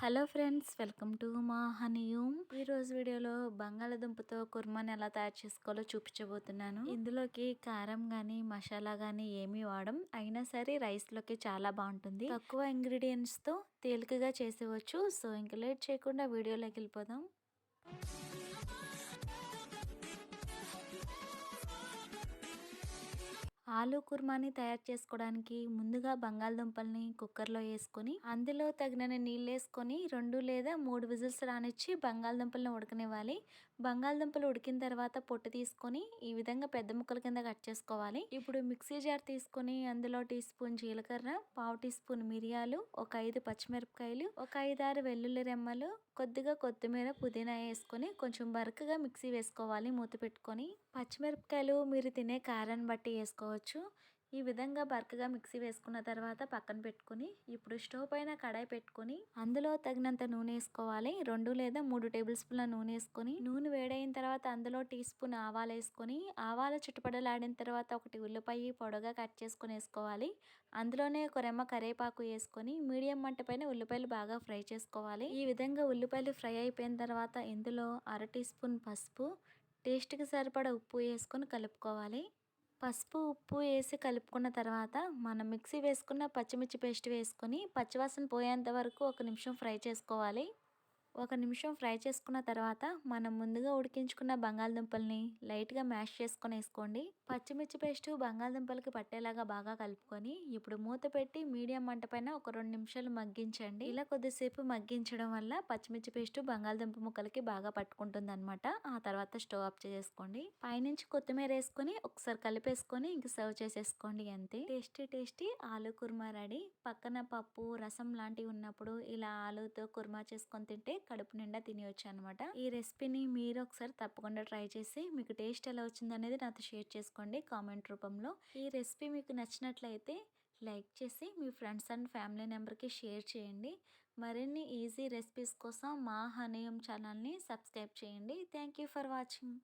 Hello friends, welcome to మా హనీయూమ్. ఈరోజు వీడియోలో బంగాళదుంపతో కుర్మాని ఎలా తయారు చేసుకోవాలో చూపించబోతున్నాను. ఇందులోకి కారం కానీ మసాలా కానీ ఏమీ వాడం, అయినా సరే రైస్లోకి చాలా బాగుంటుంది. తక్కువ ఇంగ్రీడియంట్స్తో తేలికగా చేసేవచ్చు. సో ఇంక లేట్ చేయకుండా వీడియోలోకి వెళ్ళిపోదాం. ఆలు కుర్మాని తయారు చేసుకోవడానికి ముందుగా బంగాళదుంపల్ని కుక్కర్లో వేసుకొని అందులో తగినన్ని నీళ్ళు వేసుకొని 2 లేదా 3 విజిల్స్ రానిచ్చి బంగాళదుంపల్ని ఉడకనివ్వాలి. బంగాళదుంపలు ఉడికిన తర్వాత పొట్టు తీసుకొని ఈ విధంగా పెద్ద ముక్కల కింద కట్ చేసుకోవాలి. ఇప్పుడు మిక్సీ జార్ తీసుకొని అందులో టీ స్పూన్ జీలకర్ర, పావు టీ స్పూన్ మిరియాలు, ఒక 5 పచ్చిమిరపకాయలు, ఒక 5-6 వెల్లుల్లి రెమ్మలు, కొద్దిగా కొత్తిమీర, పుదీనా వేసుకొని కొంచెం బరకగా మిక్సీ వేసుకోవాలి మూత పెట్టుకొని. పచ్చిమిరపకాయలు మీరు తినే కారాన్ని బట్టి వేసుకోవచ్చు. ఈ విధంగా బరకగా మిక్సీ వేసుకున్న తర్వాత పక్కన పెట్టుకుని ఇప్పుడు స్టవ్ పైన కడాయి పెట్టుకొని అందులో తగినంత నూనె వేసుకోవాలి. 2 లేదా 3 టేబుల్ స్పూన్ల నూనె వేసుకొని నూనె వేడైన తర్వాత అందులో టీ స్పూన్ ఆవాలు వేసుకొని ఆవాలు చిటపటలాడిన తర్వాత 1 ఉల్లిపాయ పొడవుగా కట్ చేసుకొని వేసుకోవాలి. అందులోనే ఒక రెమ్మ కరివేపాకు వేసుకొని మీడియం మంట పైన ఉల్లిపాయలు బాగా ఫ్రై చేసుకోవాలి. ఈ విధంగా ఉల్లిపాయలు ఫ్రై అయిపోయిన తర్వాత ఇందులో 1/2 టీ స్పూన్ పసుపు, టేస్ట్కి సరిపడా ఉప్పు వేసుకొని కలుపుకోవాలి. పసుపు ఉప్పు వేసి కలుపుకున్న తర్వాత మనం మిక్సీ వేసుకున్న పచ్చిమిర్చి పేస్ట్ వేసుకొని పచ్చివాసన పోయేంత వరకు 1 నిమిషం ఫ్రై చేసుకోవాలి. 1 నిమిషం ఫ్రై చేసుకున్న తర్వాత మనం ముందుగా ఉడికించుకున్న బంగాళదుంపల్ని లైట్గా మ్యాష్ చేసుకొని వేసుకోండి. పచ్చిమిర్చి పేస్ట్ బంగాళదుంపలకి పట్టేలాగా బాగా కలుపుకొని ఇప్పుడు మూత పెట్టి మీడియం మంట పైన ఒక 2 నిమిషాలు మగ్గించండి. ఇలా కొద్దిసేపు మగ్గించడం వల్ల పచ్చిమిర్చి పేస్ట్ బంగాళదుంప ముక్కలకి బాగా పట్టుకుంటుంది అనమాట. ఆ తర్వాత స్టవ్ ఆఫ్ చేసేసుకోండి. పైనుంచి కొత్తిమీర వేసుకొని ఒకసారి కలిపేసుకొని ఇంక సర్వ్ చేసేసుకోండి. అంతే, టేస్టీ టేస్టీ ఆలు కుర్మా రెడీ. పక్కన పప్పు రసం లాంటివి ఉన్నప్పుడు ఇలా ఆలుతో కుర్మా చేసుకొని తింటే కడుపు నిండా తినేయొచ్చు అనమాట. ఈ రెసిపీని మీరు ఒకసారి తప్పకుండా ట్రై చేసి మీకు టేస్ట్ ఎలా వచ్చింది అనేది నాతో షేర్ చేసుకోండి కామెంట్ రూపంలో. ఈ రెసిపీ మీకు నచ్చినట్లయితే లైక్ చేసి మీ ఫ్రెండ్స్ అండ్ ఫ్యామిలీ మెంబర్కి షేర్ చేయండి. మరిన్ని ఈజీ రెసిపీస్ కోసం మా హనీయం ఛానల్ని సబ్స్క్రైబ్ చేయండి. Thank you for watching.